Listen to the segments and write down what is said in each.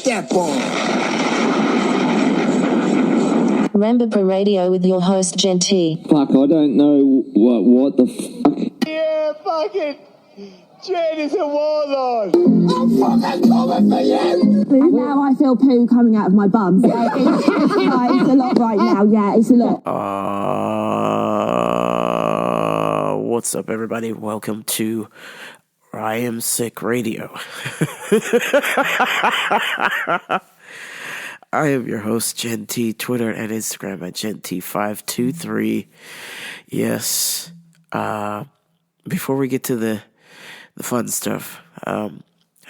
that ball. Remember Radio with your host, Gen T. Fuck, I don't know what the fuck. Yeah, fucking Jen is a warlord. I'm fucking coming for you. Now I feel poo coming out of my bum. So it's a lot right now. Yeah, it's a lot. What's up, everybody? Welcome to I Am Sick Radio. I am your host, Gen T, Twitter and Instagram at GenT523. Yes. Before we get to the fun stuff, I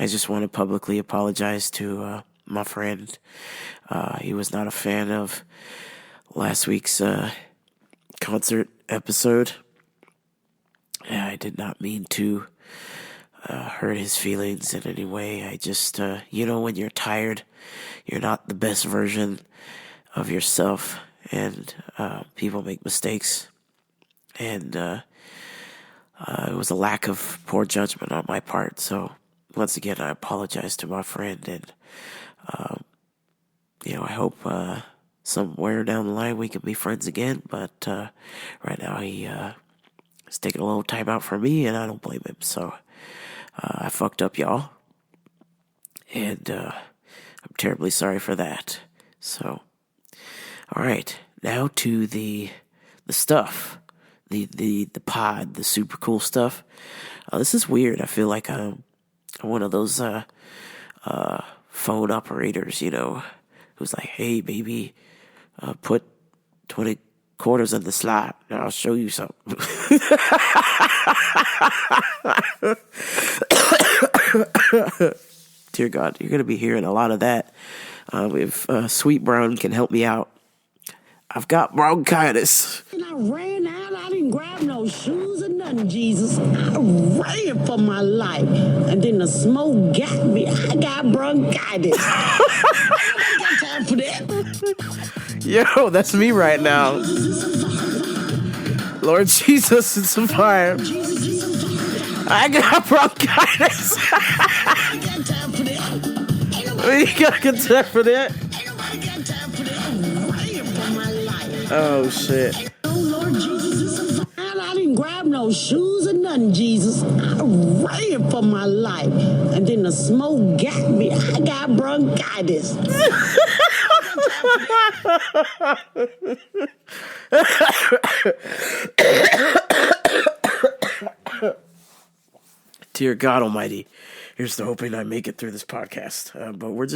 just want to publicly apologize to my friend. He was not a fan of last week's concert episode. I did not mean to hurt his feelings in any way. I just, when you're tired, you're not the best version of yourself, and people make mistakes. And it was a lack of poor judgment on my part. So once again, I apologize to my friend, and I hope somewhere down the line we can be friends again. But right now he is taking a little time out for me, and I don't blame him. So I fucked up, y'all, and I'm terribly sorry for that. So, all right, now to the stuff. The pod, the super cool stuff. This is weird. I feel like I'm one of those phone operators, who's like, hey, baby, put 20 quarters in the slot, and I'll show you something. Dear God, you're going to be hearing a lot of that. If Sweet Brown can help me out. I've got bronchitis. And I ran out. I didn't grab no shoes or nothing, Jesus. I ran for my life. And then the smoke got me. I got bronchitis. I got time for that. Yo, that's me right now. Lord Jesus, it's a fire. I got bronchitis. I got time for that. You got good time for that? Ain't nobody got time for that. I ran for my life. Oh, shit. Oh, Lord Jesus, it's a fire. I didn't grab no shoes or nothing, Jesus. I ran for my life. And then the smoke got me. I got bronchitis. Dear God Almighty, here's to hoping I make it through this podcast. But we're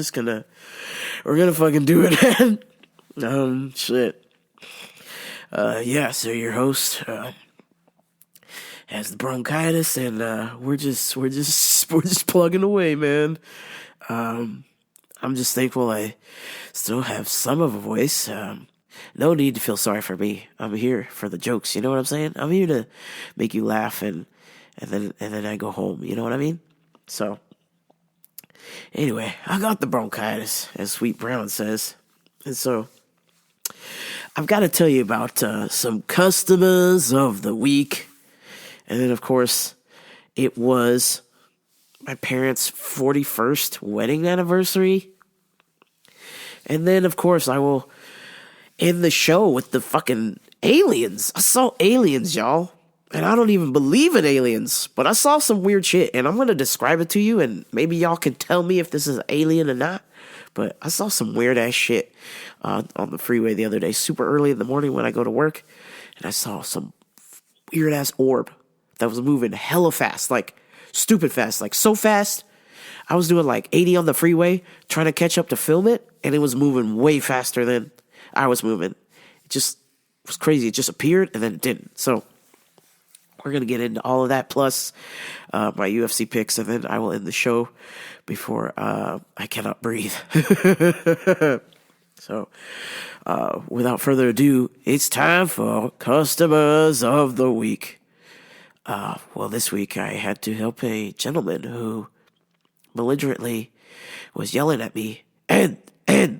gonna fucking do it, man. Shit. So your host has the bronchitis, and we're just plugging away, man. I'm just thankful I still have some of a voice. No need to feel sorry for me. I'm here for the jokes. You know what I'm saying? I'm here to make you laugh, and then I go home. You know what I mean? So anyway, I got the bronchitis, as Sweet Brown says, and so I've got to tell you about some customers of the week. And then, of course, it was my parents' 41st wedding anniversary. And then, of course, I will end the show with the fucking aliens. I saw aliens, y'all. And I don't even believe in aliens, but I saw some weird shit. And I'm going to describe it to you, and maybe y'all can tell me if this is an alien or not. But I saw some weird-ass shit on the freeway the other day, super early in the morning when I go to work. And I saw some weird-ass orb that was moving hella fast, like stupid fast, like so fast. I was doing like 80 on the freeway, trying to catch up to film it, and it was moving way faster than I was moving. It just was crazy. It just appeared, and then it didn't. So we're going to get into all of that, plus my UFC picks, and then I will end the show before I cannot breathe. So without further ado, it's time for Customers of the Week. Well, this week I had to help a gentleman who belligerently was yelling at me, and. And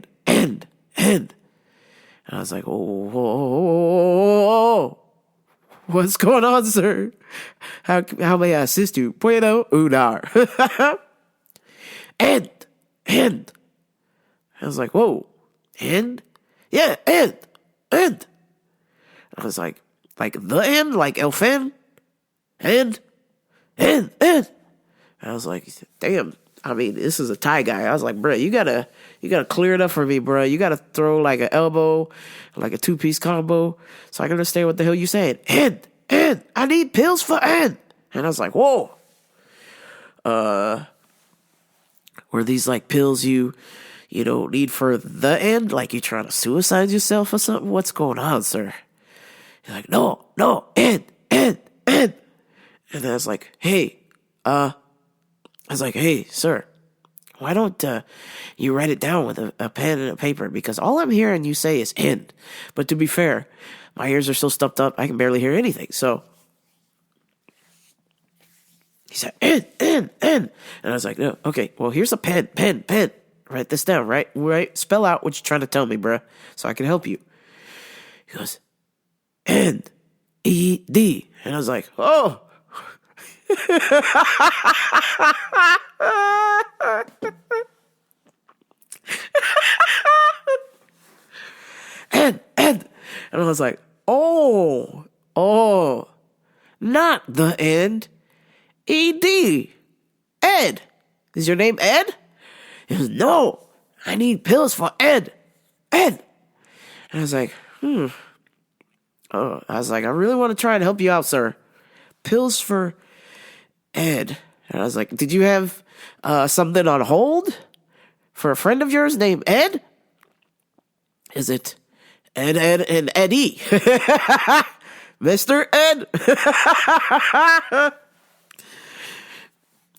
I was like, oh, what's going on, sir? How may I assist you? Puedo unar. And I was like, whoa, end? Yeah, end. I was like the end? Like Elfen? End. I was like, damn. I mean, this is a Thai guy. I was like, bro, you gotta clear it up for me, bro. You gotta throw like an elbow, like a 2-piece combo, so I can understand what the hell you saying. End. I need pills for end. And I was like, whoa. Were these like pills you don't need for the end? Like you trying to suicide yourself or something? What's going on, sir? He's like, no, end. And I was like, hey, sir, why don't you write it down with a pen and a paper? Because all I'm hearing you say is end. But to be fair, my ears are so stuffed up, I can barely hear anything. So he said, end. And I was like, no, okay, well, here's a pen. Write this down, right? Spell out what you're trying to tell me, bruh, so I can help you. He goes, end. E-D. And I was like, oh. And I was like, oh, not the end. E-D. Ed. Is your name Ed? He goes, no, I need pills for Ed. And I was like, Oh, I was like, I really want to try and help you out, sir. Pills for Ed. And I was like, did you have something on hold for a friend of yours named Ed? Is it Ed, and Eddie? Mr. Ed.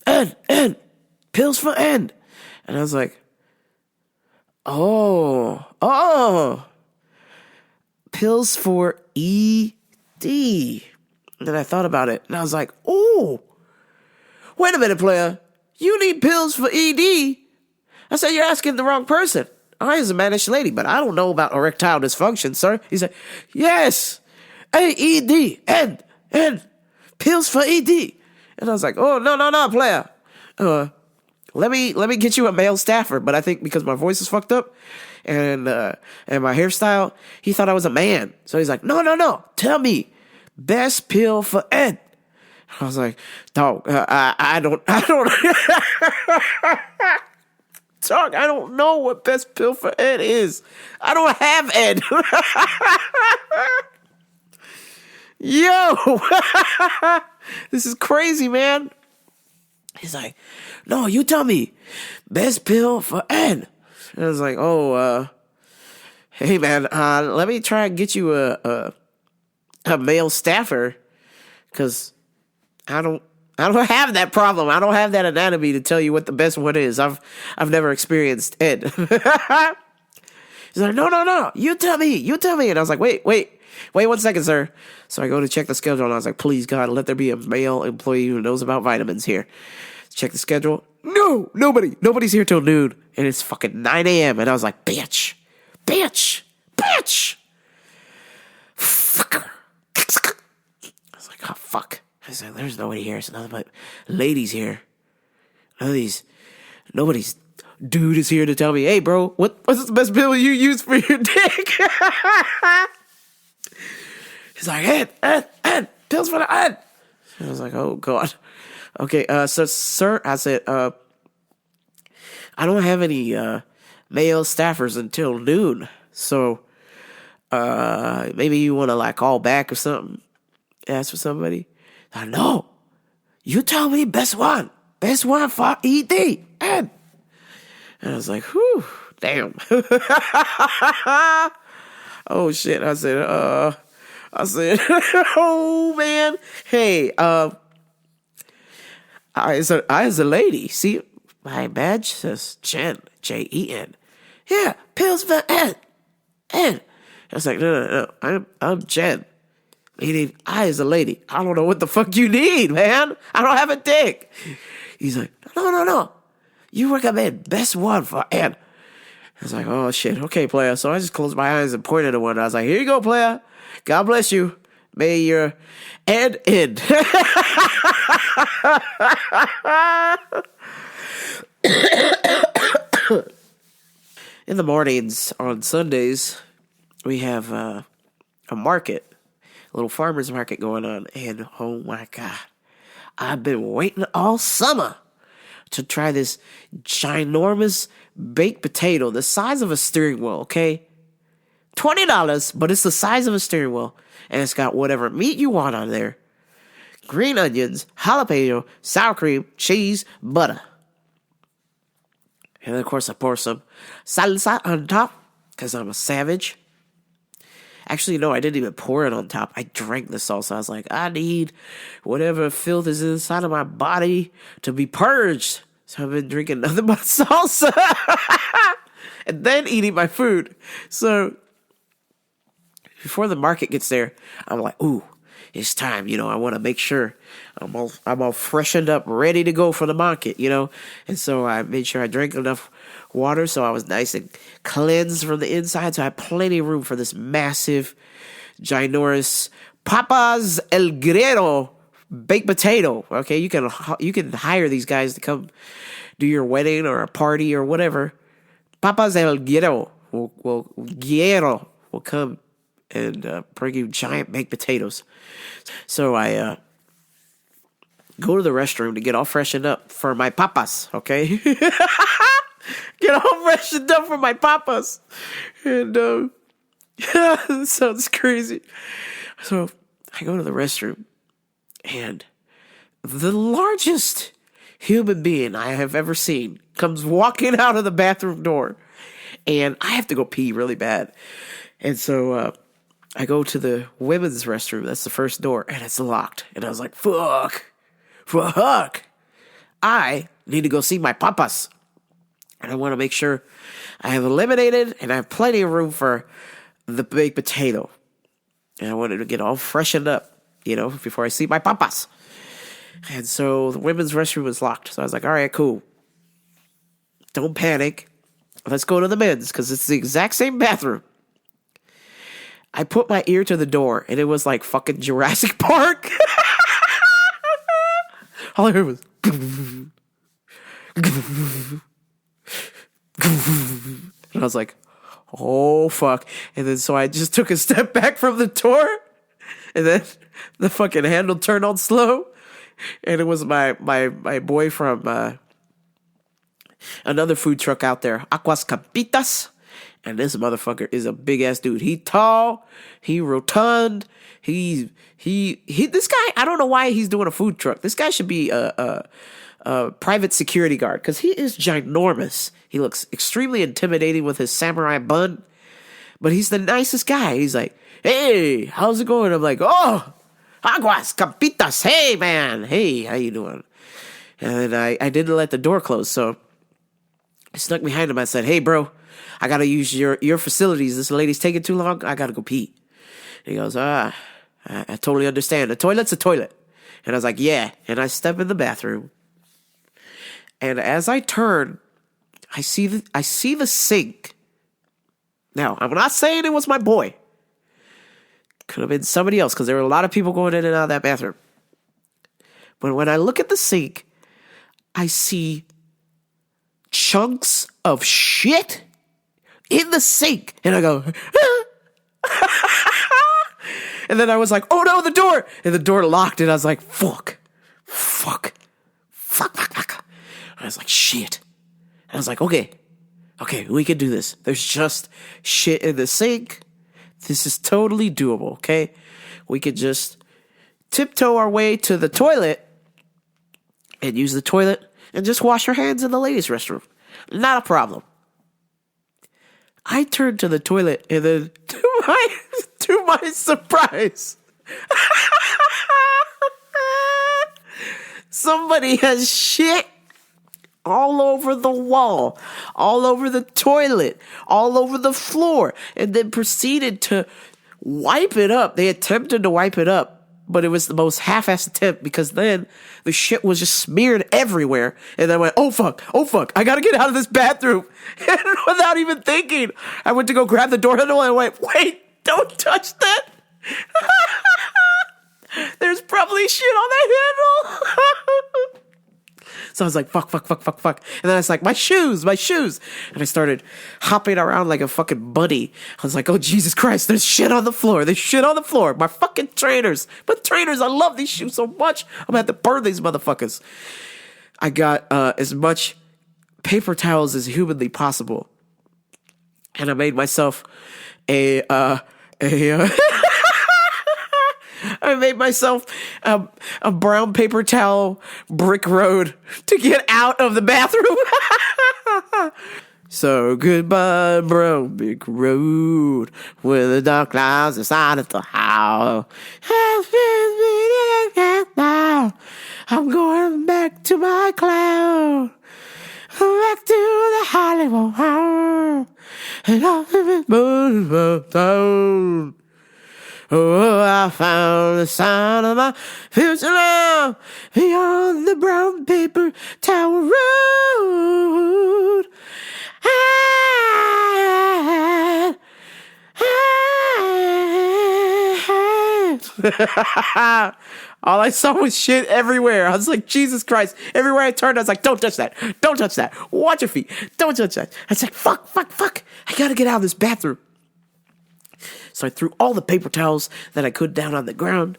Ed. Pills for Ed. And I was like, oh. Pills for E.D. And then I thought about it, and I was like, oh, wait a minute, player. You need pills for E.D.? I said, you're asking the wrong person. I is a managed lady, but I don't know about erectile dysfunction, sir. He said, yes, A-E-D, Ed, pills for E.D. And I was like, oh, no, player. Let me get you a male staffer, but I think because my voice is fucked up and my hairstyle, he thought I was a man. So he's like, no, tell me, best pill for Ed. I was like, dog, I don't, dog, I don't know what best pill for Ed is. I don't have Ed. Yo, this is crazy, man. He's like, no, you tell me, best pill for Ed. And I was like, hey man, let me try and get you a male staffer, because I don't have that problem. I don't have that anatomy to tell you what the best one is. I've never experienced Ed. He's like, no, you tell me. And I was like, wait 1 second, sir. So I go to check the schedule, and I was like, please God, let there be a male employee who knows about vitamins here. Check the schedule. No, nobody's here till noon, and it's fucking 9 a.m. And I was like, bitch, fucker. I was like, oh fuck. I said, there's nobody here. It's nothing but ladies here. Nobody's dude is here to tell me, hey bro, what's the best pill you use for your dick? He's like, Ed, pills for the Ed. I was like, oh God. Okay, so sir, I said, I don't have any male staffers until noon, so maybe you want to like call back or something, ask for somebody. No, you tell me best one for ED, Ed. And I was like, whew, damn. Oh shit, I said, oh man, hey, I as a lady, see, my badge says Jen, Jen. Yeah, pills for Ed. I was like, no, I'm Jen. Meaning, I as a lady, I don't know what the fuck you need, man. I don't have a dick. He's like, no. You recommend best one for Ed. I was like, oh shit, okay, player. So I just closed my eyes and pointed at one. I was like, here you go, player. God bless you. May your Ed end. in the mornings on Sundays, we have a market, a little farmer's market going on. And oh my God, I've been waiting all summer to try this ginormous baked potato, the size of a steering wheel, okay? $20, but it's the size of a steering wheel. And it's got whatever meat you want on there. Green onions, jalapeno, sour cream, cheese, butter. And then, of course, I pour some salsa on top because I'm a savage. Actually, no, I didn't even pour it on top. I drank the salsa. I was like, I need whatever filth is inside of my body to be purged. So I've been drinking nothing but salsa. And then eating my food. So before the market gets there, I'm like, ooh, it's time. I want to make sure I'm all freshened up, ready to go for the market, And so I made sure I drank enough water so I was nice and cleansed from the inside. So I had plenty of room for this massive, ginormous Papas El Guerrero baked potato. Okay, you can hire these guys to come do your wedding or a party or whatever. Papas El Guerrero will come and bring you giant baked potatoes. So I go to the restroom to get all freshened up for my papas, okay? Get all freshened up for my papas. And it sounds crazy. So I go to the restroom, and the largest human being I have ever seen comes walking out of the bathroom door, and I have to go pee really bad. And so I go to the women's restroom. That's the first door, and it's locked. And I was like, fuck. I need to go see my papas. And I want to make sure I have eliminated and I have plenty of room for the baked potato. And I wanted to get all freshened up, before I see my papas. And so the women's restroom was locked. So I was like, all right, cool. Don't panic. Let's go to the men's because it's the exact same bathroom. I put my ear to the door, and it was like fucking Jurassic Park. All I heard was... And I was like, oh, fuck. And then so I just took a step back from the door, and then the fucking handle turned on slow, and it was my boy from another food truck out there, Aguas Campitas. And this motherfucker is a big ass dude. He tall, he rotund, he this guy, I don't know why he's doing a food truck. This guy should be a private security guard because he is ginormous. He looks extremely intimidating with his samurai bun, but he's the nicest guy. He's like, hey, how's it going? I'm like, oh, Aguas Campitas. Hey, man. Hey, how you doing? And I didn't let the door close, so I snuck behind him. I said, hey, bro, I got to use your facilities. This lady's taking too long. I got to go pee. And he goes, I totally understand. A toilet's a toilet. And I was like, yeah. And I step in the bathroom. And as I turn, I see the sink. Now, I'm not saying it was my boy. Could have been somebody else because there were a lot of people going in and out of that bathroom. But when I look at the sink, I see chunks of shit in the sink. And I go, and then I was like, oh no, the door. And the door locked, and I was like, fuck. I was like, shit. And I was like, okay, we can do this. There's just shit in the sink. This is totally doable, okay? We could just tiptoe our way to the toilet and use the toilet and just wash our hands in the ladies' restroom. Not a problem. I turned to the toilet, and then to my surprise, somebody has shit all over the wall, all over the toilet, all over the floor, and then proceeded to wipe it up. They attempted to wipe it up, but it was the most half-assed attempt because then the shit was just smeared everywhere. And then I went, oh fuck, I gotta get out of this bathroom. And without even thinking, I went to go grab the door handle and I went, wait, don't touch that. There's probably shit on that handle. So I was like, fuck. And then I was like, my shoes. And I started hopping around like a fucking bunny. I was like, oh, Jesus Christ, there's shit on the floor. My fucking trainers. But trainers, I love these shoes so much. I'm gonna have to burn these motherfuckers. I got as much paper towels as humanly possible. And I made myself I made myself a brown paper towel brick road to get out of the bathroom. So goodbye, brown brick road, with the dark clouds inside of the house. I'm going back to my cloud. Back to the Hollywood house. And all of it moves down. Oh, I found the sign of my future now beyond the brown paper towel road. All I saw was shit everywhere. I was like, Jesus Christ. Everywhere I turned, I was like, don't touch that. Watch your feet. Don't touch that. I was like, fuck. I gotta get out of this bathroom. So I threw all the paper towels that I could down on the ground.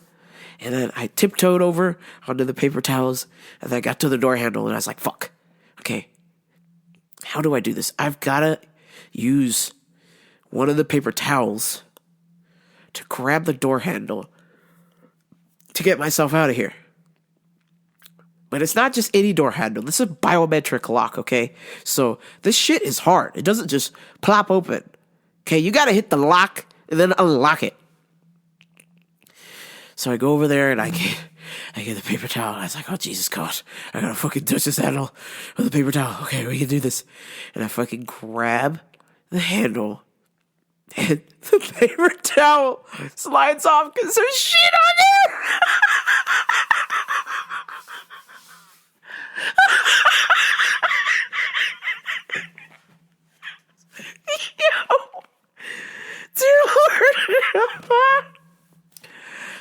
And then I tiptoed over onto the paper towels. And then I got to the door handle and I was like, fuck. Okay. How do I do this? I've gotta use one of the paper towels to grab the door handle to get myself out of here. But it's not just any door handle. This is a biometric lock, okay? So this shit is hard. It doesn't just plop open. Okay, you gotta hit the lock and then unlock it. So I go over there and I get the paper towel. I was like, oh, Jesus God, I gotta fucking touch this handle with the paper towel. Okay, we can do this. And I fucking grab the handle and the paper towel slides off because there's shit on there.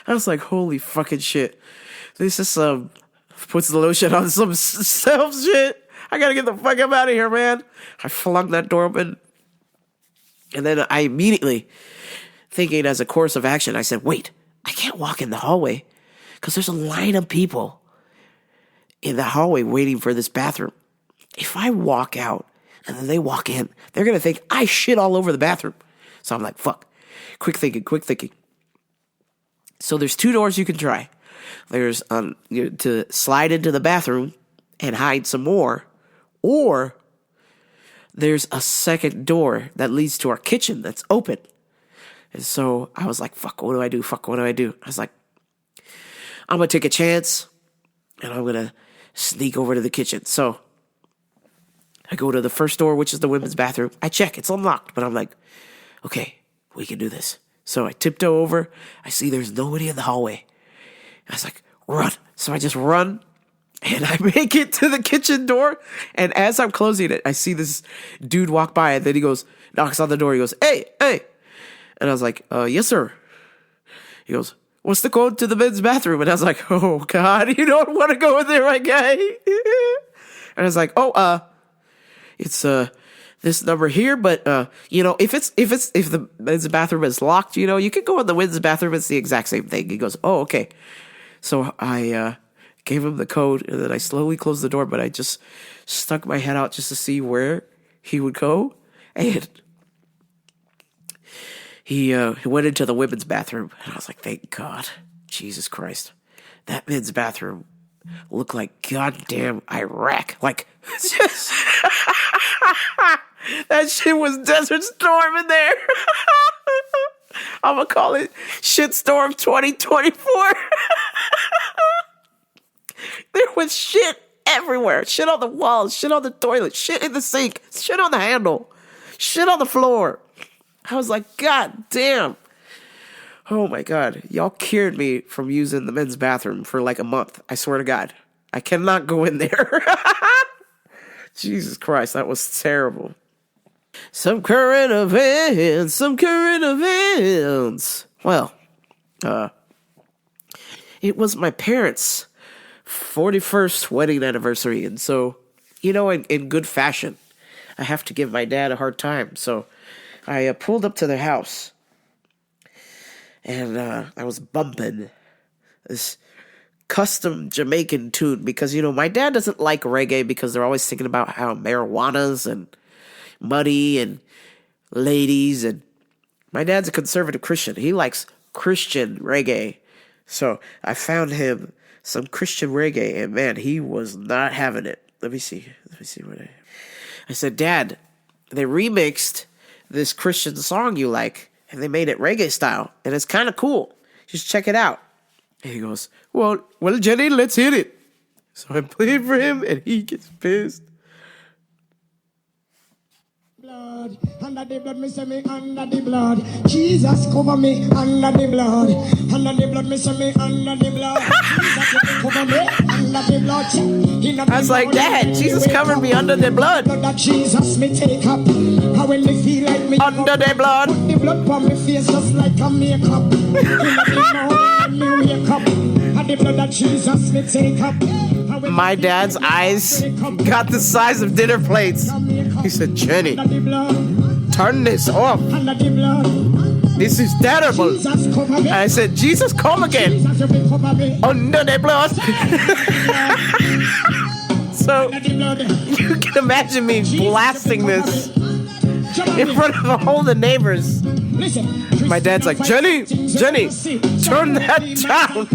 I was like, holy fucking shit. This is puts the lotion on some self shit. I gotta get the fuck up out of here, man. I flung that door open. And then I immediately, thinking as a course of action, I said, wait, I can't walk in the hallway because there's a line of people in the hallway waiting for this bathroom. If I walk out and then they walk in, they're going to think I shit all over the bathroom. So I'm like, fuck. Quick thinking. So there's two doors you can try. There's to slide into the bathroom and hide some more, or there's a second door that leads to our kitchen that's open. And so I was like, fuck, what do I do? I was like, I'm going to take a chance and I'm going to sneak over to the kitchen. So I go to the first door, which is the women's bathroom. I check, it's unlocked, but I'm like, okay, we can do this. So I tiptoe over. I see there's nobody in the hallway. I was like, run. So I just run. And I make it to the kitchen door. And as I'm closing it, I see this dude walk by. And then he knocks on the door. He goes, hey. And I was like, yes, sir. He goes, what's the code to the men's bathroom? And I was like, oh, God, you don't want to go in there, my guy. And I was like, it's this number here. But, if the men's bathroom is locked, you can go in the women's bathroom. It's the exact same thing. He goes, oh, okay. So I gave him the code, and then I slowly closed the door, but I just stuck my head out just to see where he would go. And he went into the women's bathroom, and I was like, thank God. Jesus Christ. That men's bathroom looked like goddamn Iraq. Like, just that shit was Desert Storm in there. I'm going to call it Shitstorm 2024. There was shit everywhere. Shit on the walls, shit on the toilet, shit in the sink, shit on the handle, shit on the floor. I was like, God damn. Oh my God. Y'all cured me from using the men's bathroom for like a month. I swear to God. I cannot go in there. Jesus Christ, that was terrible. Some current events. Well, it was my parents' 41st wedding anniversary. And so, in good fashion, I have to give my dad a hard time. So I pulled up to their house, and I was bumping this custom Jamaican tune because, my dad doesn't like reggae because they're always thinking about how marijuanas and money and ladies, and my dad's a conservative Christian. He likes Christian reggae. So I found him some Christian reggae, and man, he was not having it. Let me see what I said, Dad, they remixed this Christian song you like, and they made it reggae style, and it's kind of cool. Just check it out. And he goes, well, Jenny, let's hit it. So I played for him, and he gets pissed. Blood, under the blood, me say me under the blood. Jesus cover me under the blood. Under the blood, me say me under the blood. Jesus cover me under the blood. I was like, Dad, Jesus covered me under the blood. That Jesus me take up. How when me feel like me under the blood. Put the blood on me face just like a makeup. In the morning when me wake up. And the blood that Jesus me take up. My dad's eyes got the size of dinner plates. He said, Jenny, turn this off. This is terrible. And I said, Jesus, come again. Under the blood. So you can imagine me blasting this in front of all the neighbors. My dad's like, Jenny, turn that down.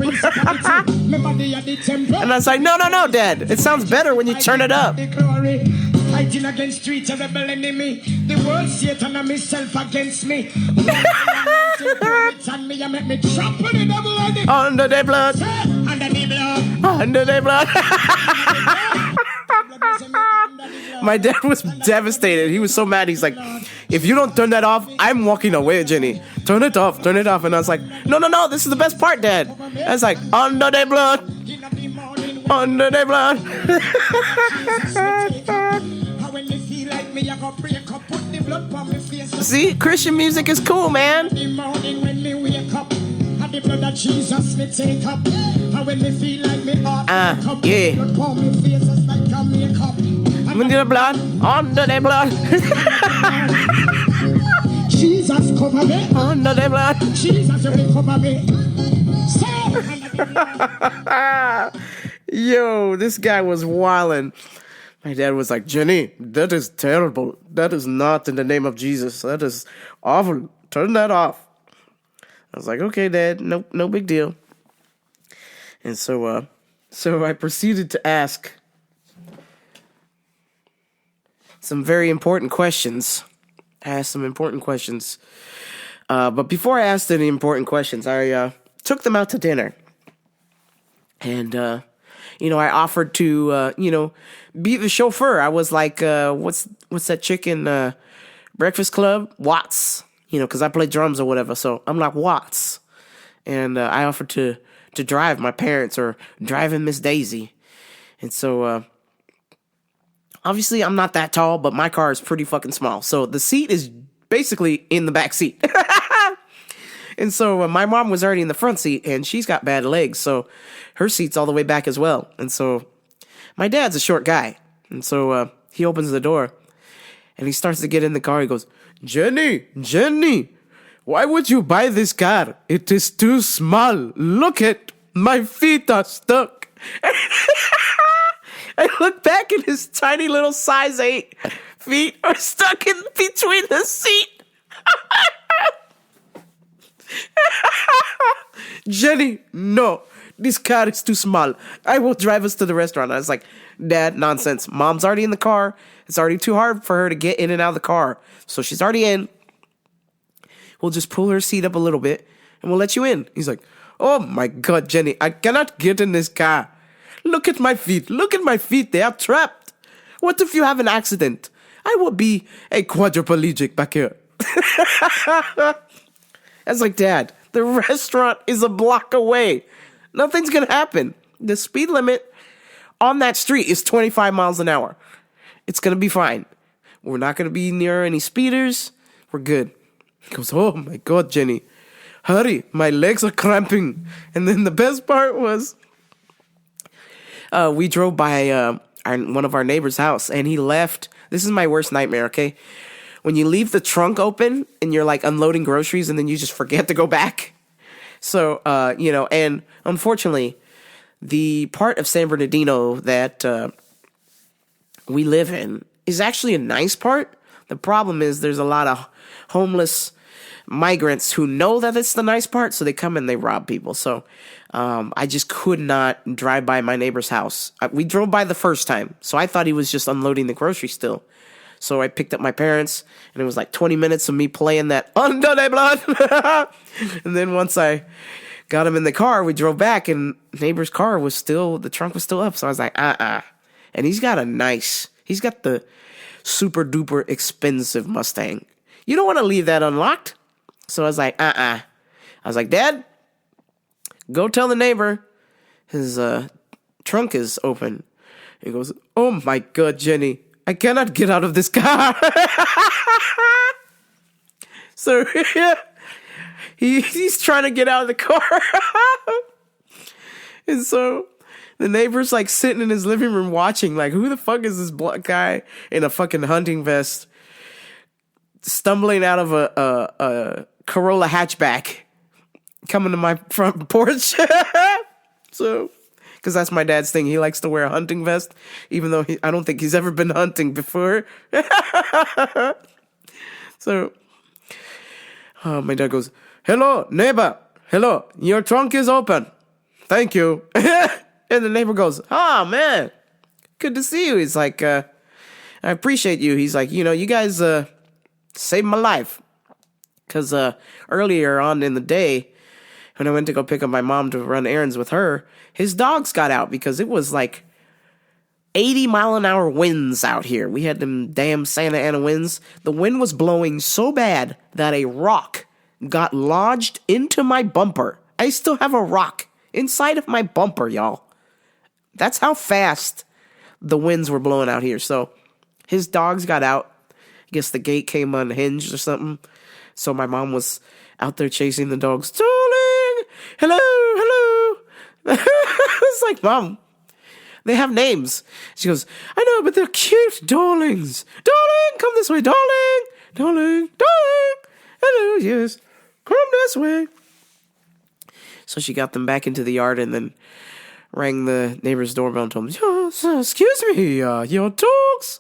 And I was like, no, Dad. It sounds better when you turn it up. Fighting against streets of rebel enemy. The world Satan and myself against me. Under the blood. Under the blood. My dad was devastated. He was so mad. He's like, if you don't turn that off, I'm walking away, Jenny. Turn it off. And I was like, no, this is the best part, Dad. I was like, under the blood. Under the blood. See, Christian music is cool, man. Yeah. Under the blood, under the blood. Jesus cover me. Under the blood. Jesus cover me. Yo, this guy was wildin'. My dad was like, Jenny, that is terrible. That is not in the name of Jesus. That is awful. Turn that off. I was like, okay, Dad, no big deal. And so I proceeded to ask some very important questions. But before I asked any important questions, I took them out to dinner. And, I offered to, be the chauffeur. I was like, what's that chick in Breakfast Club? Watts. Because I play drums or whatever. So I'm like, Watts. And I offered to drive my parents or driving Miss Daisy. And so, obviously I'm not that tall, but my car is pretty fucking small. So the seat is basically in the back seat. And so my mom was already in the front seat, and she's got bad legs, so her seat's all the way back as well. And so my dad's a short guy, and so he opens the door, and he starts to get in the car. He goes, Jenny, why would you buy this car? It is too small. Look at my feet are stuck. I look back, and his tiny little size 8 feet are stuck in between the seat. Jenny, no, this car is too small. I will drive us to the restaurant. I was like, Dad, nonsense. Mom's already in the car. It's already too hard for her to get in and out of the car. So she's already in. We'll just pull her seat up a little bit and we'll let you in. He's like, oh my God, Jenny, I cannot get in this car. Look at my feet. They are trapped. What if you have an accident? I will be a quadriplegic back here. I was like, Dad, the restaurant is a block away. Nothing's going to happen. The speed limit on that street is 25 miles an hour. It's going to be fine. We're not going to be near any speeders. We're good. He goes, oh my God, Jenny. Hurry, my legs are cramping. And then the best part was, we drove by one of our neighbor's house, and he left. This is my worst nightmare, okay? When you leave the trunk open and you're like unloading groceries and then you just forget to go back. So, and unfortunately, the part of San Bernardino that we live in is actually a nice part. The problem is there's a lot of homeless migrants who know that it's the nice part, so they come and they rob people. So I just could not drive by my neighbor's house. We drove by the first time, so I thought he was just unloading the groceries still. So I picked up my parents, and it was like 20 minutes of me playing that Under the Blood. And then once I got him in the car, we drove back, and neighbor's car was still, the trunk was still up. So I was like, And he's got the super duper expensive Mustang. You don't want to leave that unlocked. So I was like, I was like, Dad, go tell the neighbor his trunk is open. He goes, oh my God, Jenny, I cannot get out of this car. So he's trying to get out of the car. And so the neighbor's like sitting in his living room watching, like, who the fuck is this black guy in a fucking hunting vest stumbling out of a Corolla hatchback coming to my front porch? So, because that's my dad's thing. He likes to wear a hunting vest, even though I don't think he's ever been hunting before. So, my dad goes, hello, neighbor. Hello, your trunk is open. Thank you. And the neighbor goes, oh, man, good to see you. He's like, I appreciate you. He's like, you guys saved my life. Because earlier on in the day, when I went to go pick up my mom to run errands with her, his dogs got out because it was like 80-mile-an-hour winds out here. We had them damn Santa Ana winds. The wind was blowing so bad that a rock got lodged into my bumper. I still have a rock inside of my bumper, y'all. That's how fast the winds were blowing out here. So his dogs got out. I guess the gate came unhinged or something. So my mom was out there chasing the dogs. Darling! Hello! Hello! It's like, Mom, they have names. She goes, I know, but they're cute darlings. Darling, come this way. Darling! Darling! Darling! Hello, yes. Come this way. So she got them back into the yard and then rang the neighbor's doorbell and told him, yes, excuse me, your dogs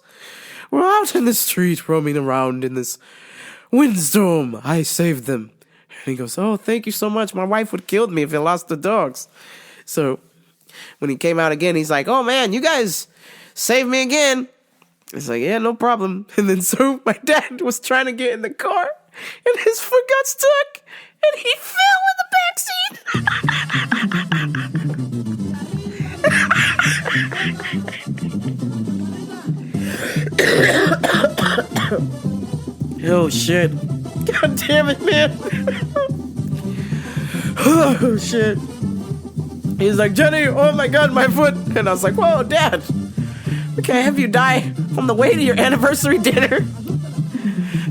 were out in the street roaming around in this windstorm. I saved them. And he goes, oh, thank you so much. My wife would have killed me if I lost the dogs. So when he came out again, he's like, oh, man, you guys saved me again. It's like, yeah, no problem. And then so my dad was trying to get in the car, and his foot got stuck, and he fell in the backseat. Oh, shit. God damn it, man. Oh, shit. He's like, Jenny, oh my God, my foot. And I was like, whoa, Dad, can I have you die on the way to your anniversary dinner?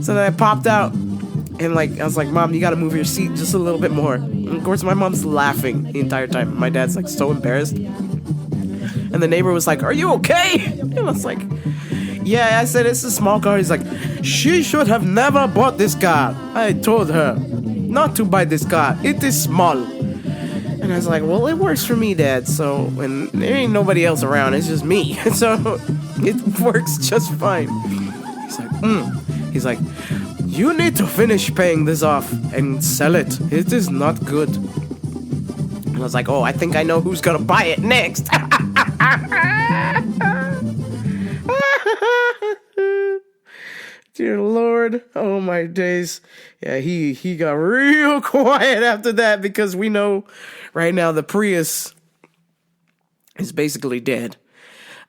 So then I popped out and I was like, Mom, you gotta move your seat just a little bit more. And of course, my mom's laughing the entire time. My dad's like so embarrassed. And the neighbor was like, are you okay? And I was like, yeah, I said, it's a small car. He's like, she should have never bought this car. I told her not to buy this car. It is small. And I was like, well, it works for me, Dad. So, and there ain't nobody else around. It's just me. So it works just fine. He's like, He's like, you need to finish paying this off and sell it. It is not good. And I was like, oh, I think I know who's gonna buy it next. Dear Lord, oh my days. Yeah, he got real quiet after that because we know right now the Prius is basically dead.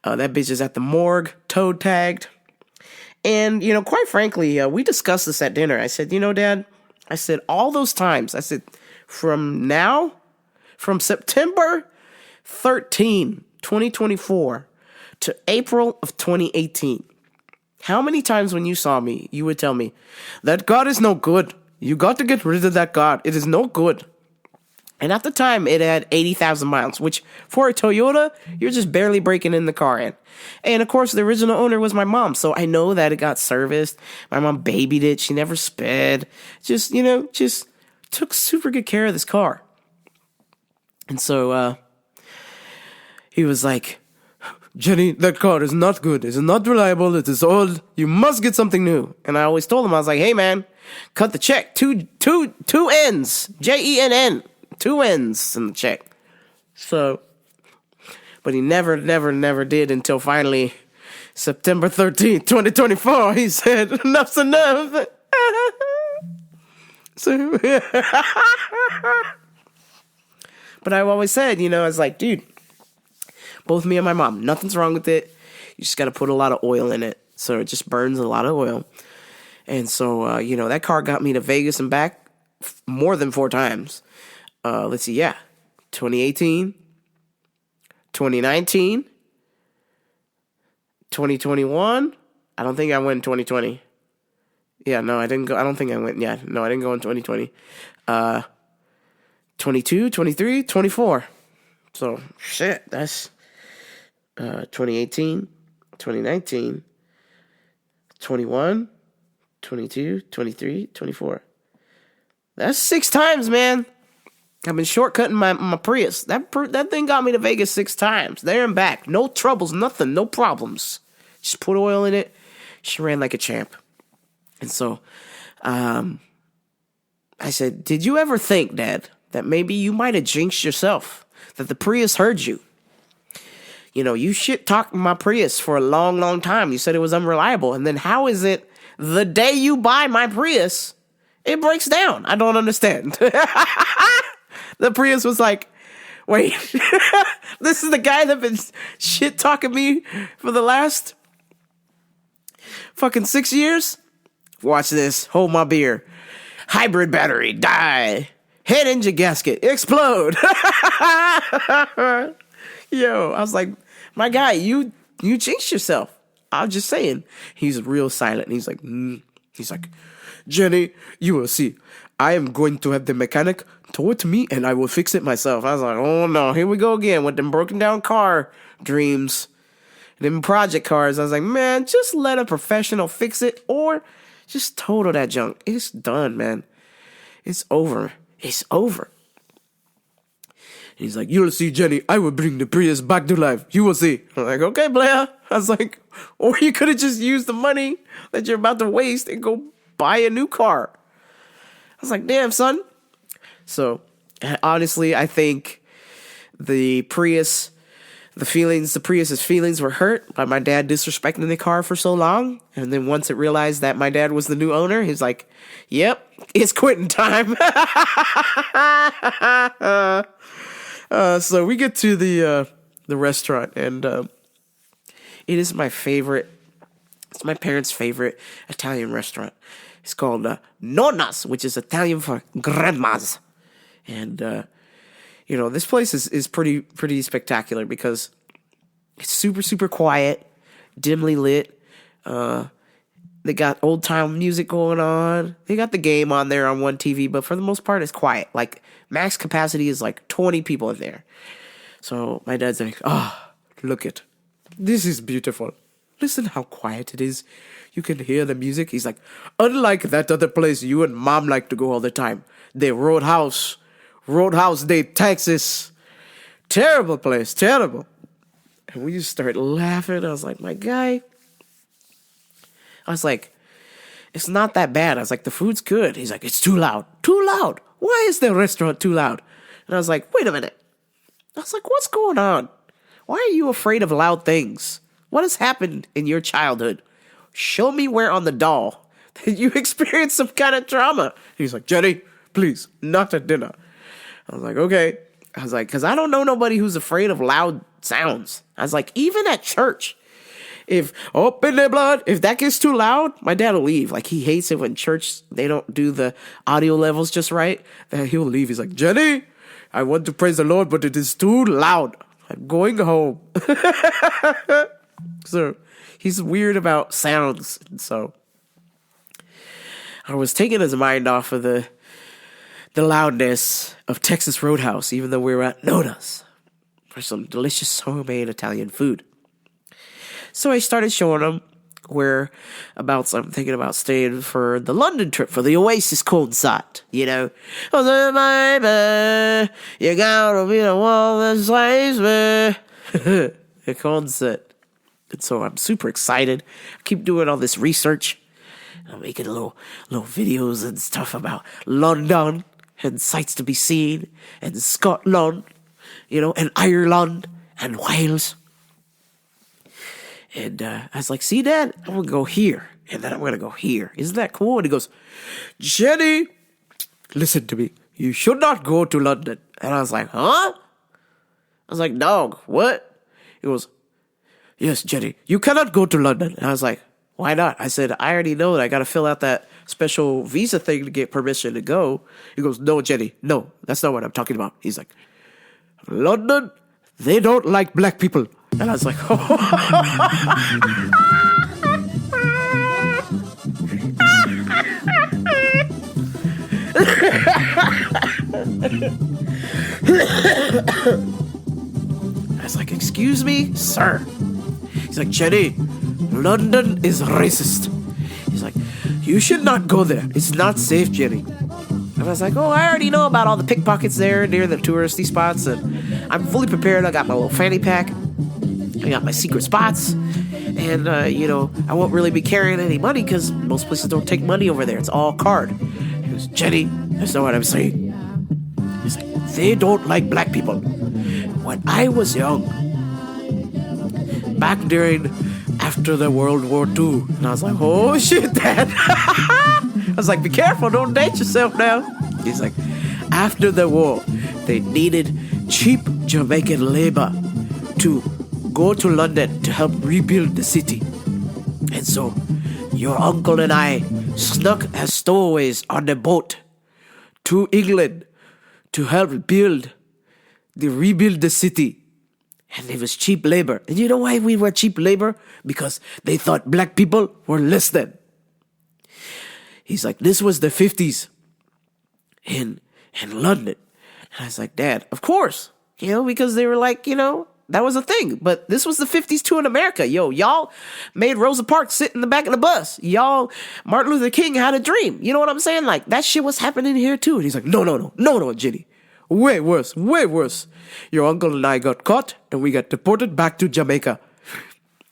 That bitch is at the morgue, toe tagged. And, quite frankly, we discussed this at dinner. I said, Dad, I said, all those times, I said, from September 13, 2024 to April of 2018, how many times when you saw me, you would tell me, that God is no good. You got to get rid of that God. It is no good. And at the time, it had 80,000 miles, which for a Toyota, you're just barely breaking in the car in. And of course, the original owner was my mom. So I know that it got serviced. My mom babied it. She never sped. Just took super good care of this car. And so he was like, Jenny, that car is not good. It's not reliable. It is old. You must get something new. And I always told him, I was like, hey, man, cut the check. Two N's. Jenn. 2 N's in the check. So, but he never did until finally September 13th, 2024. He said, enough's enough. So, but I've always said, I was like, dude, both me and my mom, nothing's wrong with it. You just got to put a lot of oil in it. So it just burns a lot of oil. And so, that car got me to Vegas and back more than 4 times. Let's see, 2018, 2019, 2021. I don't think I went in 2020. Yeah, no, I didn't go. I don't think I went. Yeah, no, I didn't go in 2020. 22, 23, 24. So, shit, that's 2018, 2019, 21, 22, 23, 24. That's 6 times, man. I've been shortcutting my Prius. That thing got me to Vegas 6 times. There and back. No troubles, nothing, no problems. Just put oil in it. She ran like a champ. And so, I said, did you ever think, Dad, that maybe you might have jinxed yourself? That the Prius heard you? You shit-talked my Prius for a long, long time. You said it was unreliable. And then how is it the day you buy my Prius, it breaks down? I don't understand. The Prius was like, wait, this is the guy that been shit-talking me for the last fucking 6 years? Watch this. Hold my beer. Hybrid battery. Die. Head engine gasket. Explode. Yo, I was like, my guy, you jinxed yourself. I'm just saying. He's real silent. He's like, He's like, Jenny, you will see. I am going to have the mechanic tow it to me and I will fix it myself. I was like, oh no, here we go again with them broken down car dreams. Them project cars. I was like, man, just let a professional fix it or just total that junk. It's done, man. It's over. It's over. And he's like, you'll see, Jenny, I will bring the Prius back to life. You will see. I'm like, okay, Blair. I was like, or you could have just used the money that you're about to waste and go buy a new car. I was like, damn, son. So, honestly, I think the Prius's feelings were hurt by my dad disrespecting the car for so long. And then once it realized that my dad was the new owner, he's like, yep, it's quitting time. So we get to the restaurant, and it is my favorite. It's my parents' favorite Italian restaurant. It's called Nonna's, which is Italian for grandmas. And this place is pretty spectacular because it's super, super quiet, dimly lit. They got old time music going on. They got the game on there on one TV, but for the most part, it's quiet. Like max capacity is like 20 people in there. So my dad's like, look it. This is beautiful. Listen how quiet it is. You can hear the music. He's like, unlike that other place you and mom like to go all the time. The Roadhouse Day, Texas. Terrible place, terrible. And we just started laughing. I was like, my guy. I was like, it's not that bad. I was like, the food's good. He's like, it's too loud. Too loud? Why is the restaurant too loud? And I was like, wait a minute. I was like, what's going on? Why are you afraid of loud things? What has happened in your childhood? Show me where on the doll that you experienced some kind of trauma. He's like, Jenny, please, not at dinner. I was like, okay. I was like, because I don't know nobody who's afraid of loud sounds. I was like, even at church, if open their blood, if that gets too loud, my dad will leave. Like, he hates it when church, they don't do the audio levels just right. That he'll leave. He's like, Jenny, I want to praise the Lord, but it is too loud. I'm going home. So he's weird about sounds. So I was taking his mind off of the the loudness of Texas Roadhouse, even though we were at Nona's for some delicious homemade Italian food. So I started showing them whereabouts I'm thinking about staying for the London trip for the Oasis concert, you know. Oh, baby, you gotta be the one that saves me. A concert. And so I'm super excited. I keep doing all this research. I'm making little videos and stuff about London and sights to be seen, and Scotland, you know, and Ireland and Wales. And I was like, see, Dad, I'm going to go here. And then I'm going to go here. Isn't that cool? And he goes, Jenny, listen to me. You should not go to London. And I was like, huh? I was like, dog, what? He goes, yes, Jenny, you cannot go to London. And I was like, why not? I said, I already know that I got to fill out that special visa thing to get permission to go. He goes, no, Jenny, no, that's not what I'm talking about. He's like, London, they don't like black people. And I was like, oh. I was like, excuse me, sir. He's like, Jenny, London is racist. He's like, you should not go there. It's not safe, Jenny. And I was like, oh, I already know about all the pickpockets there near the touristy spots. And I'm fully prepared. I got my little fanny pack. I got my secret spots. And, you know, I won't really be carrying any money because most places don't take money over there. It's all card. He goes, Jenny, that's not what I'm saying. He's like, they don't like black people. When I was young, back after the World War II, and I was like, oh shit, Dad. I was like, be careful, don't date yourself now. He's like, after the war, they needed cheap Jamaican labor to go to London to help rebuild the city. And so your uncle and I snuck as stowaways on the boat to England to help rebuild the city. And it was cheap labor. And you know why we were cheap labor? Because they thought black people were less than. He's like, this was the 50s in London. And I was like, Dad, of course. You know, because they were like, you know, that was a thing. But this was the 50s too in America. Yo, y'all made Rosa Parks sit in the back of the bus. Y'all, Martin Luther King had a dream. You know what I'm saying? Like, that shit was happening here too. And he's like, no, Jenny. Way worse. Your uncle and I got caught and we got deported back to Jamaica.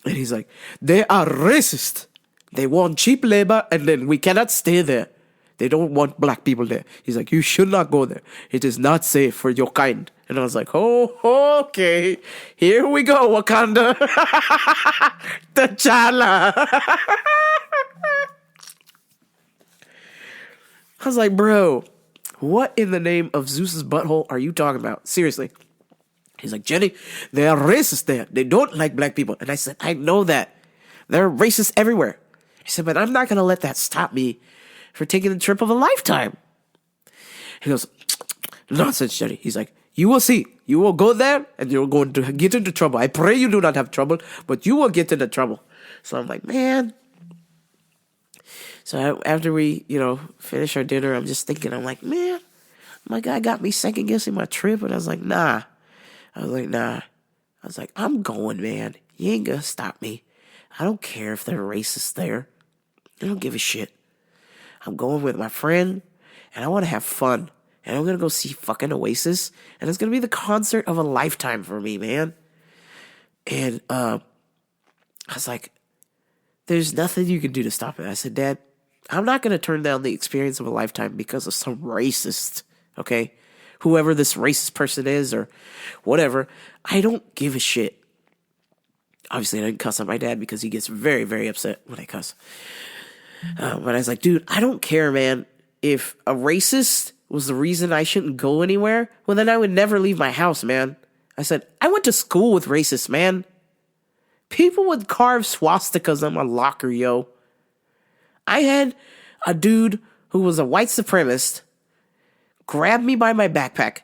And he's like, they are racist. They want cheap labor and then we cannot stay there. They don't want black people there. He's like, you should not go there. It is not safe for your kind. And I was like, oh, okay. Here we go, Wakanda. T'Challa. I was like, bro, what in the name of Zeus's butthole are you talking about? Seriously. He's like, Jenny, they are racist there. They don't like black people. And I said, I know that. They're racist everywhere. He said, but I'm not going to let that stop me for taking the trip of a lifetime. He goes, nonsense, Jenny. He's like, you will see. You will go there and you're going to get into trouble. I pray you do not have trouble, but you will get into trouble. So I'm like, man. So after we, you know, finish our dinner, I'm just thinking, I'm like, man, my guy got me second guessing my trip. And I was like, nah. I was like, I'm going, man. You ain't gonna stop me. I don't care if they're racist there. I don't give a shit. I'm going with my friend, and I want to have fun. And I'm gonna go see fucking Oasis, and it's gonna be the concert of a lifetime for me, man. And I was like, there's nothing you can do to stop it. I said, Dad, I'm not gonna turn down the experience of a lifetime because of some racist, okay? Whoever this racist person is or whatever, I don't give a shit. Obviously, I didn't cuss at my dad because he gets very, very upset when I cuss. But I was like, dude, I don't care, man. If a racist was the reason I shouldn't go anywhere, well, then I would never leave my house, man. I said, I went to school with racists, man. People would carve swastikas on my locker, yo. I had a dude who was a white supremacist grab me by my backpack,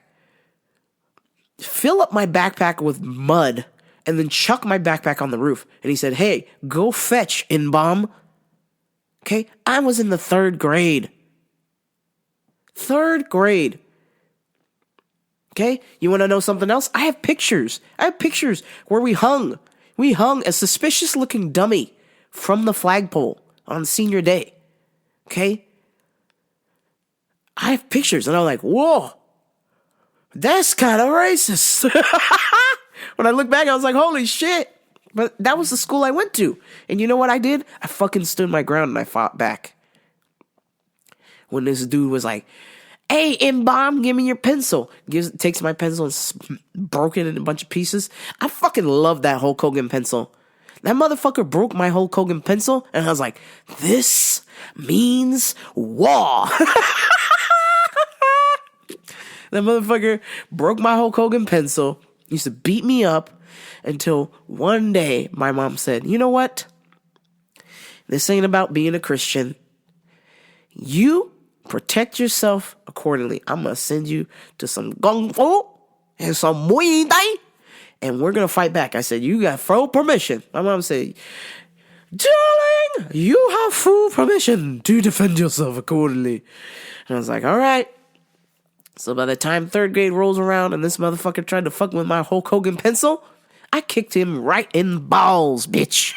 fill up my backpack with mud, and then chuck my backpack on the roof. And he said, hey, go fetch, N-bomb. Okay? I was in the 3rd grade. 3rd grade. Okay? You want to know something else? I have pictures. Where we hung a suspicious looking dummy from the flagpole on senior day. Okay? I have pictures, and I'm like, whoa, that's kind of racist. When I look back, I was like, holy shit. But that was the school I went to. And you know what I did? I fucking stood my ground and I fought back. When this dude was like, hey, M-Bomb, give me your pencil. Takes my pencil and broke it in a bunch of pieces. I fucking love that Hulk Hogan pencil. That motherfucker broke my Hulk Hogan pencil, and I was like, this means war. That motherfucker broke my Hulk Hogan pencil, used to beat me up, until one day my mom said, you know what? This ain't about being a Christian. You protect yourself accordingly. I'm going to send you to some Kung Fu and some Muay Thai, and we're going to fight back. I said, you got full permission. My mom said, darling, you have full permission to defend yourself accordingly. And I was like, all right. So by the time 3rd grade rolls around and this motherfucker tried to fuck with my Hulk Hogan pencil, I kicked him right in the balls, bitch.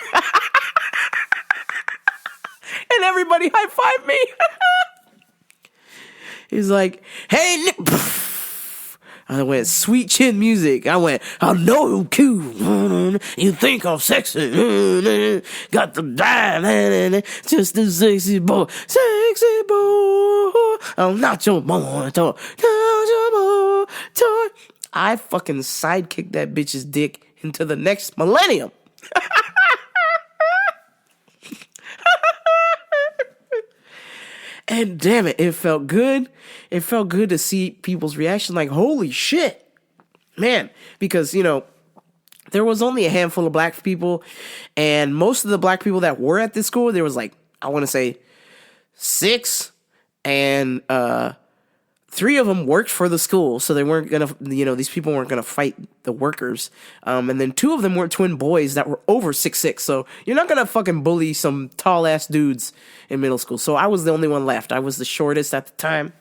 And everybody high-fived me. He's like, hey, Nick. I went, sweet chin music. I went, I know you cute. You think I'm sexy. Got the dive. Just a sexy boy. Sexy boy. I'm not your boy. Not your boy. I fucking sidekicked that bitch's dick into the next millennium. And damn it, it felt good. It felt good to see people's reaction like, holy shit. Man, because, you know, there was only a handful of black people, and most of the black people that were at this school, there was like, I want to say 6, and 3 of them worked for the school, so they weren't gonna, you know, these people weren't gonna fight the workers. And then 2 of them were twin boys that were over 6'6", so you're not gonna fucking bully some tall ass dudes in middle school. So I was the only one left. I was the shortest at the time,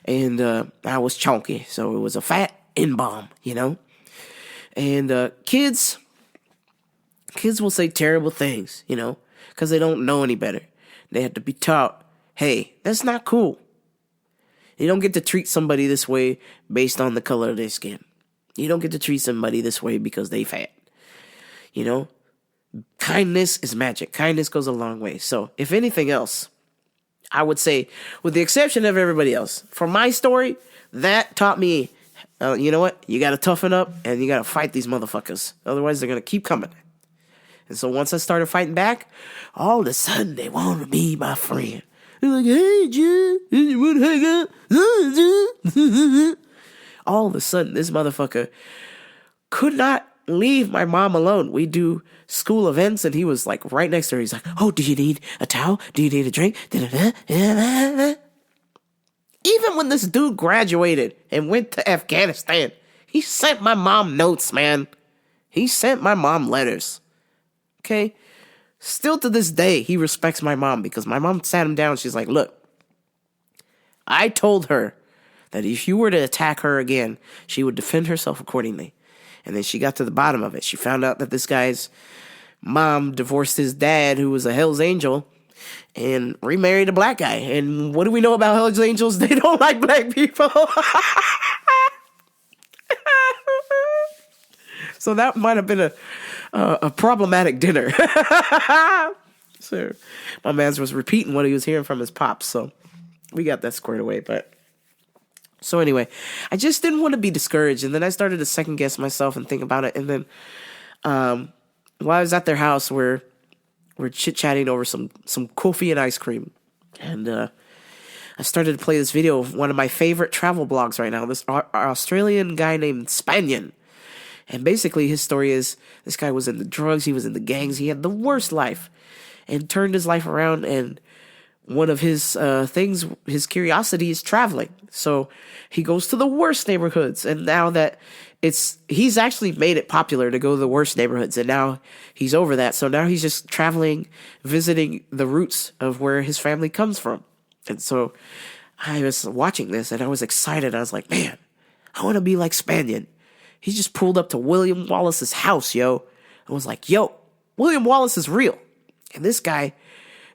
and I was chunky, so it was a fat M-Bomb, you know. And kids will say terrible things, you know, because they don't know any better. They have to be taught, hey, that's not cool. You don't get to treat somebody this way based on the color of their skin. You don't get to treat somebody this way because they fat. You know? Kindness is magic. Kindness goes a long way. So, if anything else, I would say, with the exception of everybody else, for my story, that taught me, you know what? You gotta toughen up and you gotta fight these motherfuckers. Otherwise, they're gonna keep coming. And so once I started fighting back, all of a sudden, they wanted to be my friend. They're like, hey, Jim, you want to hang out? All of a sudden, this motherfucker could not leave my mom alone. We do school events, and he was like right next to her. He's like, oh, do you need a towel? Do you need a drink? Even when this dude graduated and went to Afghanistan, he sent my mom notes, man. He sent my mom letters. Okay? Still to this day, he respects my mom because my mom sat him down. She's like, look, I told her that if you were to attack her again, she would defend herself accordingly. And then she got to the bottom of it. She found out that this guy's mom divorced his dad, who was a Hell's Angel, and remarried a black guy. And what do we know about Hell's Angels? They don't like black people. So that might have been a problematic dinner. So my man was repeating what he was hearing from his pops, so we got that squared away. But so anyway, I just didn't want to be discouraged, and then I started to second guess myself and think about it. And then while I was at their house, we're chit chatting over some coffee and ice cream, and I started to play this video of one of my favorite travel blogs right now. This Australian guy named Spanion. And basically his story is this guy was in the drugs, he was in the gangs, he had the worst life and turned his life around. And one of his things, his curiosity is traveling. So he goes to the worst neighborhoods. And now that he's actually made it popular to go to the worst neighborhoods. And now he's over that. So now he's just traveling, visiting the roots of where his family comes from. And so I was watching this and I was excited. I was like, man, I want to be like Spaniard. He just pulled up to William Wallace's house, yo. I was like, yo, William Wallace is real. And this guy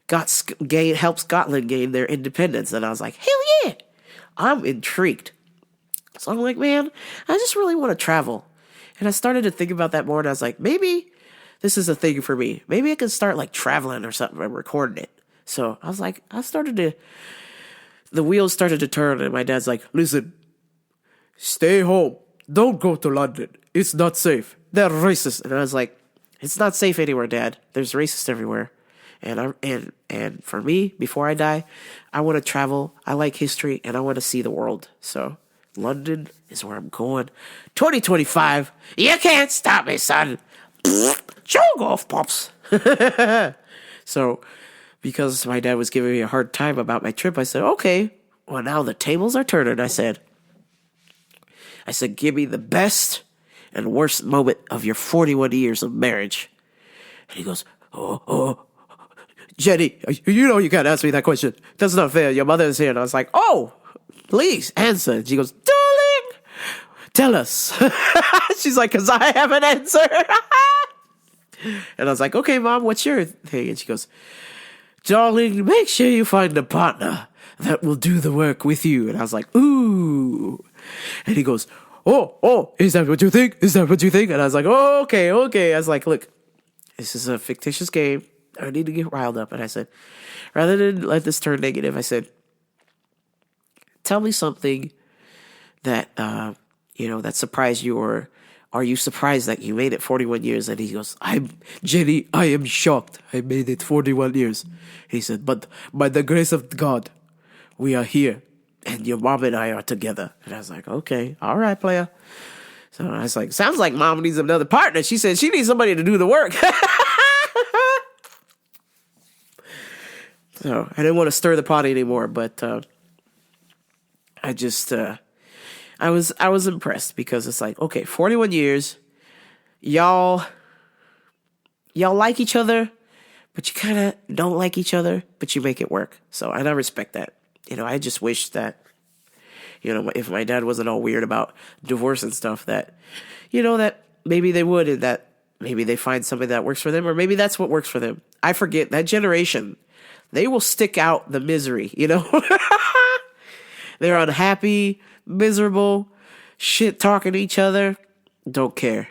helped Scotland gain their independence. And I was like, hell yeah, I'm intrigued. So I'm like, man, I just really want to travel. And I started to think about that more. And I was like, maybe this is a thing for me. Maybe I could start like traveling or something and recording it. So I was like, the wheels started to turn. And my dad's like, listen, stay home. Don't go to London. It's not safe. They're racist. And I was like, it's not safe anywhere, Dad. There's racists everywhere. And for me, before I die, I want to travel. I like history and I want to see the world. So London is where I'm going. 2025. You can't stop me, son. Show off, pops. So because my dad was giving me a hard time about my trip, I said, okay, well, now the tables are turning. I said, give me the best and worst moment of your 41 years of marriage. And he goes, oh, Jenny, you know you can't ask me that question. That's not fair. Your mother is here. And I was like, oh, please answer. And she goes, darling, tell us. She's like, because I have an answer. And I was like, okay, Mom, what's your thing? And she goes, darling, make sure you find a partner that will do the work with you. And I was like, ooh. And he goes, oh, is that what you think? Is that what you think? And I was like, oh, okay. I was like, look, this is a fictitious game. I need to get riled up. And I said, rather than let this turn negative, I said, tell me something that, that surprised you, or are you surprised that you made it 41 years? And he goes, Jenny, I am shocked. I made it 41 years. He said, but by the grace of God, we are here. And your mom and I are together. And I was like, okay, all right, player. So I was like, sounds like Mom needs another partner. She said she needs somebody to do the work. So I didn't want to stir the pot anymore, but I was impressed because it's like, okay, 41 years, y'all like each other, but you kind of don't like each other, but you make it work. So and I respect that. I just wish that, if my dad wasn't all weird about divorce and stuff, that, that maybe they would, and that maybe they find something that works for them, or maybe that's what works for them. I forget, that generation, they will stick out the misery, They're unhappy, miserable, shit talking to each other, don't care.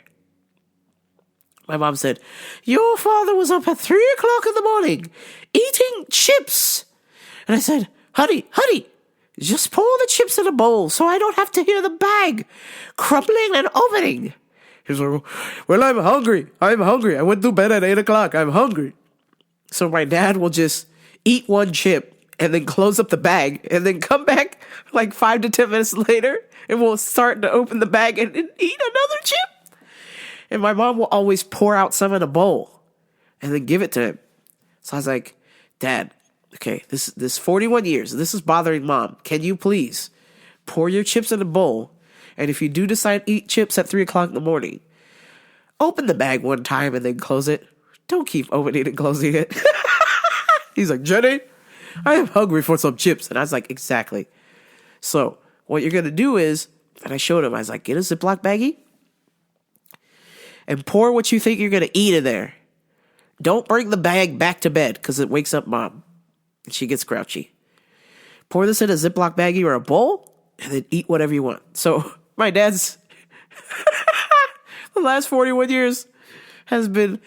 My mom said, your father was up at 3 o'clock in the morning eating chips. And I said, honey, just pour the chips in a bowl so I don't have to hear the bag crumbling and opening. He's like, well, I'm hungry. I went to bed at 8 o'clock. I'm hungry. So my dad will just eat one chip and then close up the bag and then come back like 5 to 10 minutes later and we'll start to open the bag and eat another chip. And my mom will always pour out some in a bowl and then give it to him. So I was like, Dad, okay, this 41 years, this is bothering Mom. Can you please pour your chips in a bowl? And if you do decide to eat chips at 3 o'clock in the morning, open the bag one time and then close it. Don't keep opening and closing it. He's like, Jenny, I am hungry for some chips. And I was like, exactly. So what you're going to do is, and I showed him, I was like, get a Ziploc baggie and pour what you think you're going to eat in there. Don't bring the bag back to bed because it wakes up Mom. And she gets grouchy. Pour this in a Ziploc baggie or a bowl and then eat whatever you want. So my dad's the last 41 years has been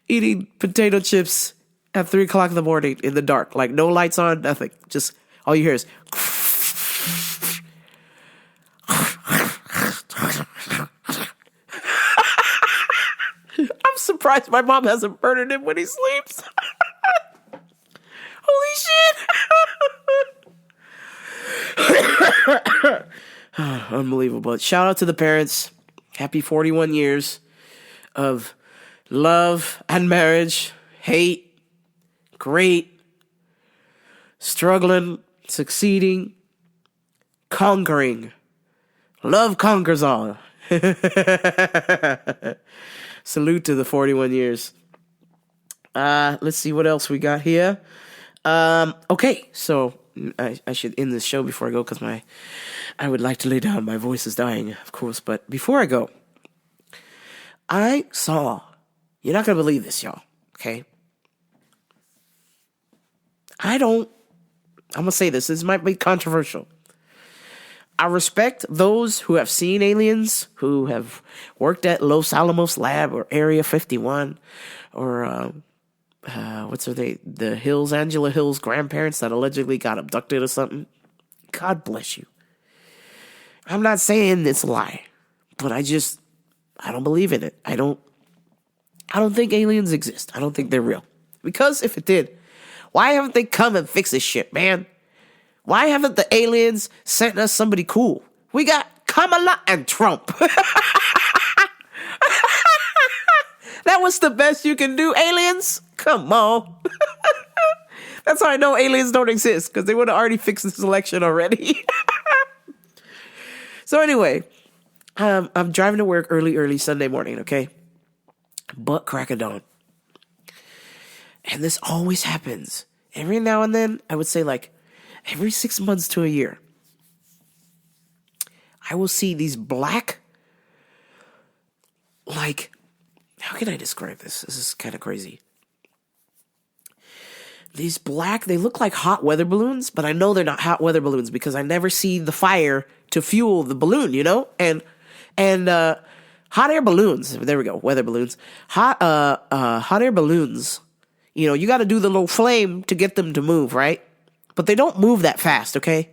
eating potato chips at 3 o'clock in the morning in the dark. Like no lights on, nothing. Just all you hear is I'm surprised my mom hasn't murdered him when he sleeps. Holy shit. Unbelievable. Shout out to the parents. Happy 41 years of love and marriage, hate, great, struggling, succeeding, conquering. Love conquers all. Salute to the 41 years. Let's see what else we got here. Okay, so I should end this show before I go because I would like to lay down. My voice is dying, of course. But before I go, I saw, you're not going to believe this, y'all, okay? I'm going to say this. This might be controversial. I respect those who have seen aliens, who have worked at Los Alamos Lab or Area 51 or the Hills, Angela Hill's grandparents that allegedly got abducted or something. God bless you. I'm not saying it's a lie, but I don't believe in it. I don't think aliens exist. I don't think they're real. Because if it did, why haven't they come and fixed this shit, man? Why haven't the aliens sent us somebody cool? We got Kamala and Trump. That was the best you can do, aliens? Come on. That's how I know aliens don't exist, because they would have already fixed this election already. So anyway, I'm driving to work early Sunday morning, okay? Butt crack of dawn. And this always happens. Every now and then, I would say like every 6 months to a year, I will see these black, like, how can I describe this? This is kind of crazy. These black, they look like hot weather balloons, but I know they're not hot weather balloons because I never see the fire to fuel the balloon, you know? And hot air balloons, there we go, weather balloons. Hot air balloons, you know, you got to do the little flame to get them to move, right? But they don't move that fast, okay?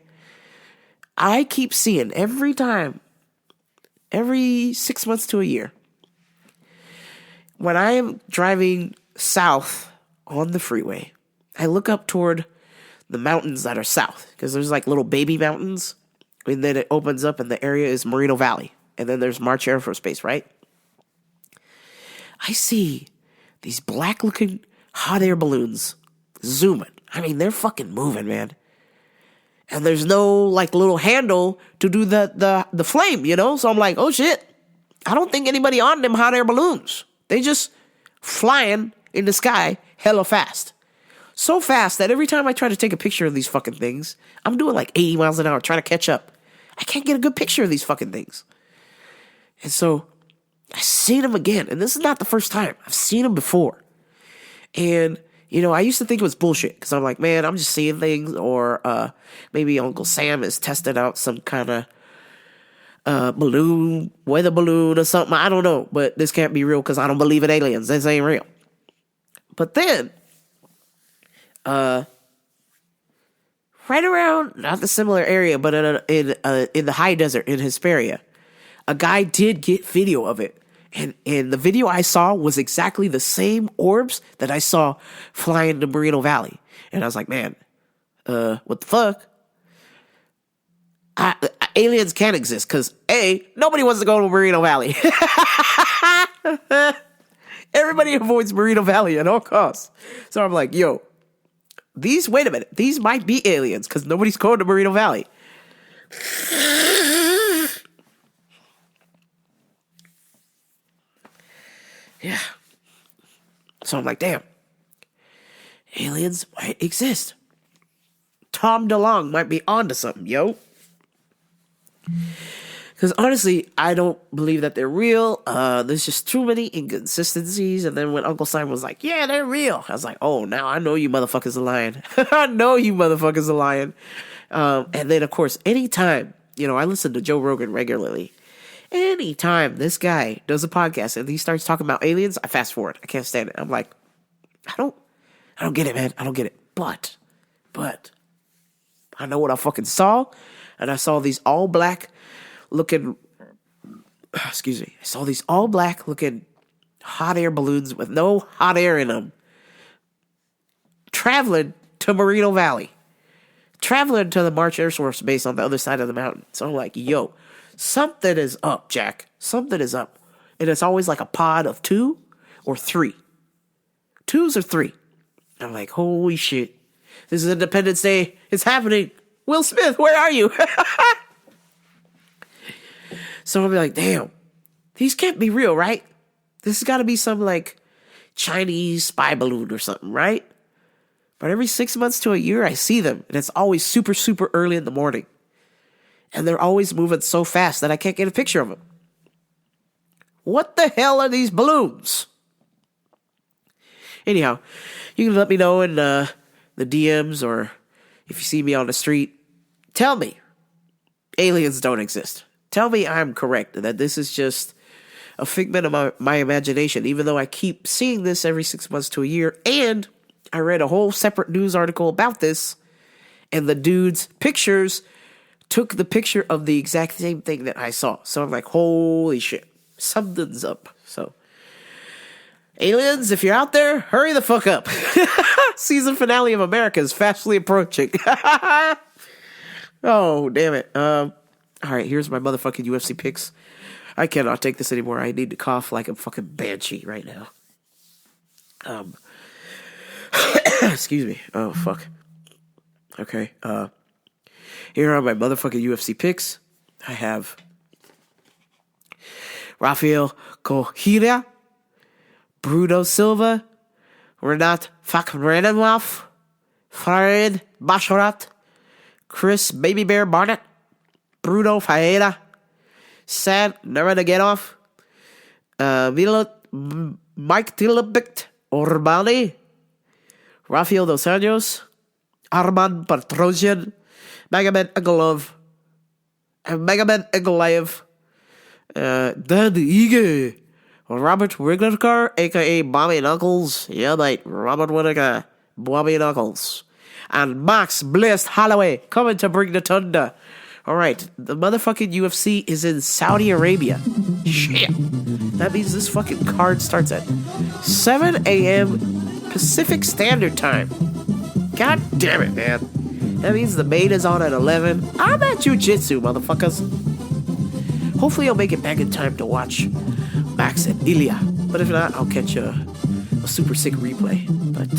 I keep seeing every 6 months to a year, when I am driving south on the freeway, I look up toward the mountains that are south, because there's like little baby mountains, and then it opens up and the area is Moreno Valley, and then there's March Air Force Base, right? I see these black looking hot air balloons zooming. I mean, they're fucking moving, man. And there's no like little handle to do the flame, you know? So I'm like, oh shit, I don't think anybody on them hot air balloons. They just flying in the sky hella fast. So fast that every time I try to take a picture of these fucking things, I'm doing like 80 miles an hour trying to catch up. I can't get a good picture of these fucking things. And so I seen them again. And this is not the first time. I've seen them before. And, you know, I used to think it was bullshit because I'm like, man, I'm just seeing things. Or maybe Uncle Sam is testing out some kind of balloon, weather balloon or something. I don't know. But this can't be real because I don't believe in aliens. This ain't real. But then, right around, not the similar area, but in the high desert in Hesperia, a guy did get video of it. And the video I saw was exactly the same orbs that I saw flying to Moreno Valley. And I was like, man, what the fuck? Aliens can't exist because, A, nobody wants to go to Moreno Valley. Everybody avoids Moreno Valley at all costs. So I'm like, yo, wait a minute, these might be aliens because nobody's going to Moreno Valley. Yeah. So I'm like, damn, aliens might exist. Tom DeLonge might be onto something, yo. Because honestly, I don't believe that they're real. There's just too many inconsistencies. And then when Uncle Simon was like, yeah, they're real, I was like, oh, now I know you motherfuckers are lying. I know you motherfuckers are lying. And then, of course, anytime, you know, I listen to Joe Rogan regularly. Anytime this guy does a podcast and he starts talking about aliens, I fast forward. I can't stand it. I'm like, I don't get it, man. I don't get it. But I know what I fucking saw. And I saw these all black looking, I saw these all black looking hot air balloons with no hot air in them traveling to Moreno Valley, traveling to the March Air Force Base on the other side of the mountain. So I'm like, yo, something is up, Jack. Something is up. And it's always like a pod of 2 or 3. 2s or 3. I'm like, holy shit. This is Independence Day. It's happening. Will Smith, where are you? So I'm like, damn, these can't be real, right? This has got to be some like Chinese spy balloon or something, right? But every 6 months to a year, I see them. And it's always super, super early in the morning. And they're always moving so fast that I can't get a picture of them. What the hell are these balloons? Anyhow, you can let me know in the DMs, or if you see me on the street, tell me aliens don't exist. Tell me I'm correct, that this is just a figment of my imagination, even though I keep seeing this every 6 months to a year. And I read a whole separate news article about this, and the dude's pictures took the picture of the exact same thing that I saw. So I'm like, holy shit, something's up. So, aliens, if you're out there, hurry the fuck up. Season finale of America is fastly approaching. Oh, damn it. All right, here's my motherfucking UFC picks. I cannot take this anymore. I need to cough like a fucking banshee right now. Excuse me. Oh, fuck. Okay, here are my motherfucking UFC picks. I have Rafael Correia, Bruno Silva, Renat Fakhretdinov, Farid Basharat, Chris Baby Bear Barnett, Bruno Ferreira, Sad Nurmagomedov, Mike Tilabit Urbani, Rafael Dos Anjos, Arman Petrosyan, Magomed Ankalaev, Dan Ige, Robert Whittaker, a.k.a. Bobby Knuckles. Yeah, mate, Robert Whittaker, Bobby Knuckles. And Max Bliss Holloway, coming to bring the thunder. Alright, the motherfucking UFC is in Saudi Arabia. Shit. That means this fucking card starts at 7 a.m. Pacific Standard Time. God damn it, man. That means the main is on at 11. I'm at jiu-jitsu, motherfuckers. Hopefully I'll make it back in time to watch Max and Ilya. But if not, I'll catch a super sick replay. But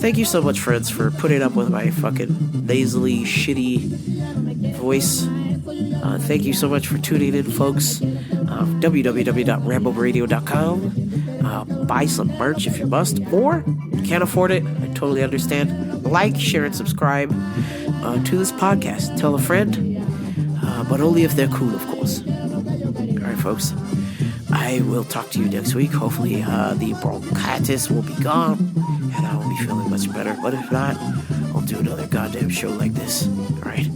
thank you so much, friends, for putting up with my fucking nasally, shitty voice. Thank you so much for tuning in, folks. www.ramboberadio.com. Buy some merch if you must, or you can't afford it. I totally understand. Like, share, and subscribe to this podcast. Tell a friend, but only if they're cool, of course. Alright, folks. I will talk to you next week. Hopefully, the bronchitis will be gone, and I will be feeling much better. But if not, I'll do another goddamn show like this. Alright?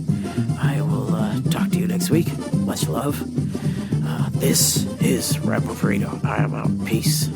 I will talk to you next week. Much love. This is Rambo Burrito. I am out. Peace.